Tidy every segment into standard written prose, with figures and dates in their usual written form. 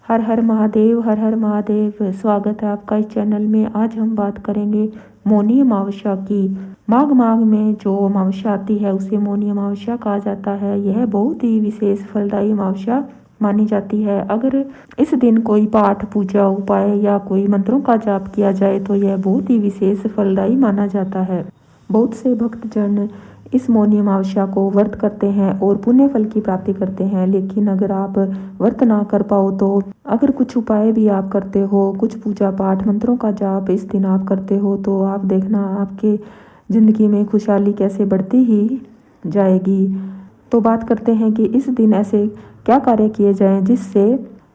हर हर महादेव, हर हर महादेव। स्वागत है आपका इस चैनल में। आज हम बात करेंगे मौनी अमावस्या की। माघ में जो अमावस्या आती है उसे मौनी अमावस्या कहा जाता है। यह बहुत ही विशेष फलदायी अमावस्या मानी जाती है। अगर इस दिन कोई पाठ, पूजा, उपाय या कोई मंत्रों का जाप किया जाए तो यह बहुत ही विशेष फलदायी माना जाता है। बहुत से भक्तजन इस मौनी अमावस्या को व्रत करते हैं और पुण्य फल की प्राप्ति करते हैं। लेकिन अगर आप व्रत ना कर पाओ तो अगर कुछ उपाय भी आप करते हो, कुछ पूजा पाठ, मंत्रों का जाप इस दिन आप करते हो तो आप देखना आपके जिंदगी में खुशहाली कैसे बढ़ती ही जाएगी। तो बात करते हैं कि इस दिन ऐसे क्या कार्य किए जाएं जिससे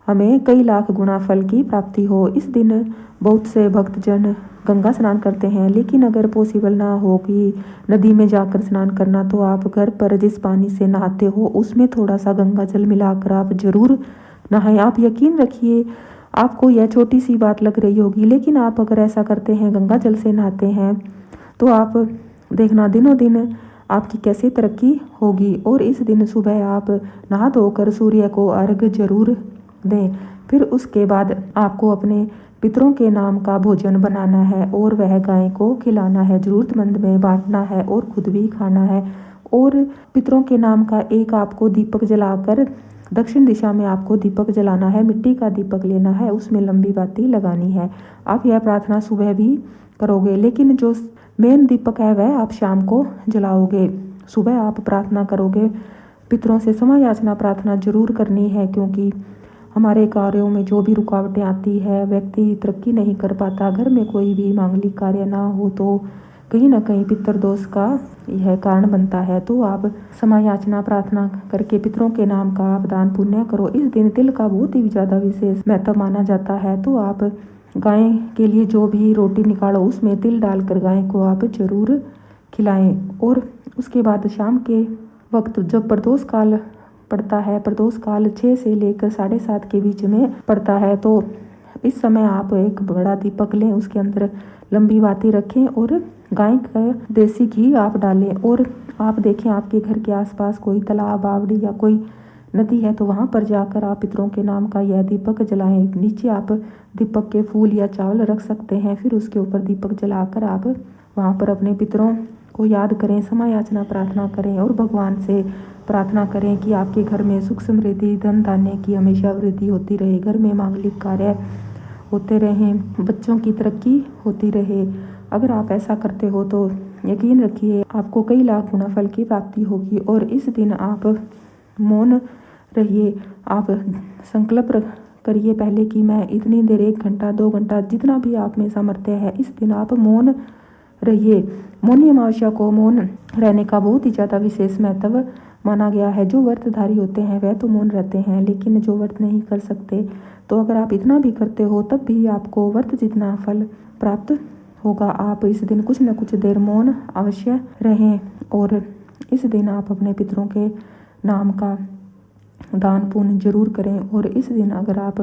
हमें कई लाख गुना फल की प्राप्ति हो। इस दिन बहुत से भक्तजन गंगा स्नान करते हैं, लेकिन अगर पॉसिबल ना हो कि नदी में जाकर स्नान करना तो आप घर पर जिस पानी से नहाते हो उसमें थोड़ा सा गंगा जल मिलाकर आप जरूर नहाएं। आप यकीन रखिए, आपको यह छोटी सी बात लग रही होगी, लेकिन आप अगर ऐसा करते हैं, गंगा जल से नहाते हैं, तो आप देखना दिनों दिन आपकी कैसे तरक्की होगी। और इस दिन सुबह आप नहा धोकर सूर्य को अर्घ जरूर दें। फिर उसके बाद आपको अपने पितरों के नाम का भोजन बनाना है और वह गाय को खिलाना है, जरूरतमंद में बांटना है और खुद भी खाना है। और पितरों के नाम का एक आपको दीपक जलाकर दक्षिण दिशा में आपको दीपक जलाना है। मिट्टी का दीपक लेना है, उसमें लंबी बाती लगानी है। आप यह प्रार्थना सुबह भी करोगे, लेकिन जो मेन दीपक है वह आप शाम को जलाओगे। सुबह आप प्रार्थना करोगे, पितरों से क्षमा याचना प्रार्थना जरूर करनी है, क्योंकि हमारे कार्यों में जो भी रुकावटें आती है, व्यक्ति तरक्की नहीं कर पाता, घर में कोई भी मांगलिक कार्य ना हो तो कहीं ना कहीं पितृदोष का यह कारण बनता है। तो आप क्षमा याचना प्रार्थना करके पितरों के नाम का आप दान पुण्य करो। इस दिन तिल का बहुत ही ज़्यादा विशेष महत्व माना जाता है। तो आप गाय के लिए जो भी रोटी निकालो उसमें तिल डालकर गाय को आप जरूर खिलाएं। और उसके बाद शाम के वक्त जब प्रदोष काल पड़ता है, प्रदोष काल 6 से लेकर 7:30 के बीच में पड़ता है, तो इस समय आप एक बड़ा दीपक लें, उसके अंदर लंबी बाती रखें और गाय का देसी घी आप डालें। और आप देखें आपके घर के आसपास कोई तालाब, बावड़ी या कोई नदी है तो वहाँ पर जाकर आप पितरों के नाम का यह दीपक जलाएं। नीचे आप दीपक के फूल या चावल रख सकते हैं, फिर उसके ऊपर दीपक जलाकर आप वहाँ पर अपने पितरों को याद करें, क्षमा याचना प्रार्थना करें और भगवान से प्रार्थना करें कि आपके घर में सुख समृद्धि, धन धान्य की हमेशा वृद्धि होती रहे, घर में मांगलिक कार्य होते रहें, बच्चों की तरक्की होती रहे। अगर आप ऐसा करते हो तो यकीन रखिए आपको कई लाख गुना फल की प्राप्ति होगी। और इस दिन आप मौन रहिए, आप संकल्प करिए पहले कि मैं इतनी देर 1 घंटा 2 घंटा जितना भी आप में सामर्थ्य है इस दिन आप मौन रहिए। मौनी अमावस्या को मौन रहने का बहुत ही ज़्यादा विशेष महत्व माना गया है। जो व्रतधारी होते हैं वह तो मौन रहते हैं, लेकिन जो व्रत नहीं कर सकते तो अगर आप इतना भी करते हो तब भी आपको व्रत जितना फल प्राप्त होगा। आप इस दिन कुछ न कुछ देर मौन अवश्य रहें और इस दिन आप अपने पितरों के नाम का दान पुण्य जरूर करें। और इस दिन अगर आप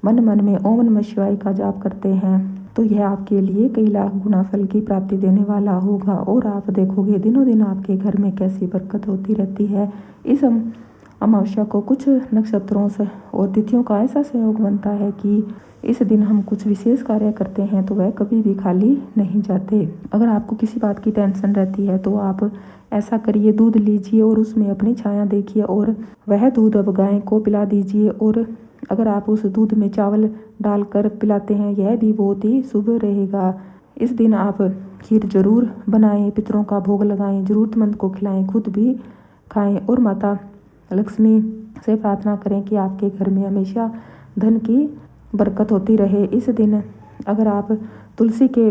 मन मन में ओम नमः शिवाय का जाप करते हैं तो यह आपके लिए कई लाख गुना फल की प्राप्ति देने वाला होगा। और आप देखोगे दिनों दिन आपके घर में कैसी बरकत होती रहती है। इस अमावस्या को कुछ नक्षत्रों से और तिथियों का ऐसा संयोग बनता है कि इस दिन हम कुछ विशेष कार्य करते हैं तो वह कभी भी खाली नहीं जाते। अगर आपको किसी बात की टेंशन रहती है तो आप ऐसा करिए, दूध लीजिए और उसमें अपनी छाया देखिए और वह दूध अब गाय को पिला दीजिए। और अगर आप उस दूध में चावल डालकर पिलाते हैं यह भी बहुत ही शुभ रहेगा। इस दिन आप खीर जरूर बनाएं, पितरों का भोग लगाएं, जरूरतमंद को खिलाएं, खुद भी खाएं और माता लक्ष्मी से प्रार्थना करें कि आपके घर में हमेशा धन की बरकत होती रहे। इस दिन अगर आप तुलसी के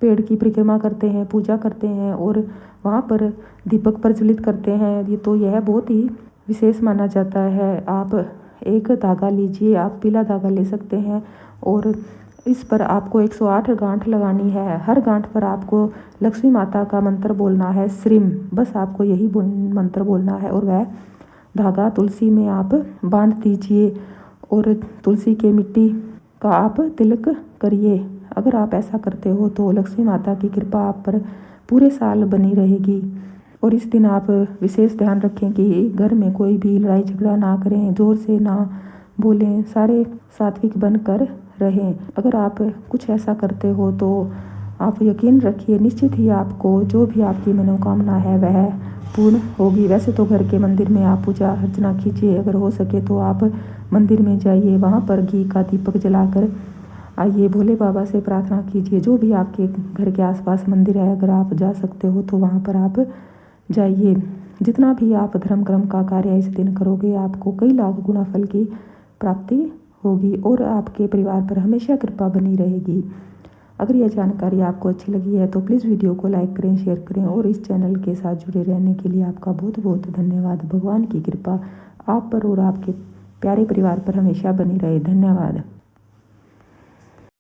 पेड़ की परिक्रमा करते हैं, पूजा करते हैं और वहाँ पर दीपक प्रज्वलित करते हैं ये तो यह बहुत ही विशेष माना जाता है। आप एक धागा लीजिए, आप पीला धागा ले सकते हैं और इस पर आपको 108 गांठ लगानी है। हर गांठ पर आपको लक्ष्मी माता का मंत्र बोलना है, श्रीम, बस आपको यही मंत्र बोलना है और वह धागा तुलसी में आप बांध दीजिए और तुलसी के मिट्टी का आप तिलक करिए। अगर आप ऐसा करते हो तो लक्ष्मी माता की कृपा आप पर पूरे साल बनी रहेगी। और इस दिन आप विशेष ध्यान रखें कि घर में कोई भी लड़ाई झगड़ा ना करें, जोर से ना बोलें, सारे सात्विक बनकर रहें। अगर आप कुछ ऐसा करते हो तो आप यकीन रखिए निश्चित ही आपको जो भी आपकी मनोकामना है वह पूर्ण होगी। वैसे तो घर के मंदिर में आप पूजा अर्चना कीजिए, अगर हो सके तो आप मंदिर में जाइए, वहाँ पर घी का दीपक जलाकर आइए, भोले बाबा से प्रार्थना कीजिए। जो भी आपके घर के आसपास मंदिर है, अगर आप जा सकते हो तो वहाँ पर आप जाइए। जितना भी आप धर्म कर्म का कार्य इस दिन करोगे, आपको कई लाख गुना फल की प्राप्ति होगी और आपके परिवार पर हमेशा कृपा बनी रहेगी। अगर यह जानकारी आपको अच्छी लगी है तो प्लीज़ वीडियो को लाइक करें, शेयर करें और इस चैनल के साथ जुड़े रहने के लिए आपका बहुत बहुत धन्यवाद। भगवान की कृपा आप पर और आपके प्यारे परिवार पर हमेशा बनी रहे। धन्यवाद।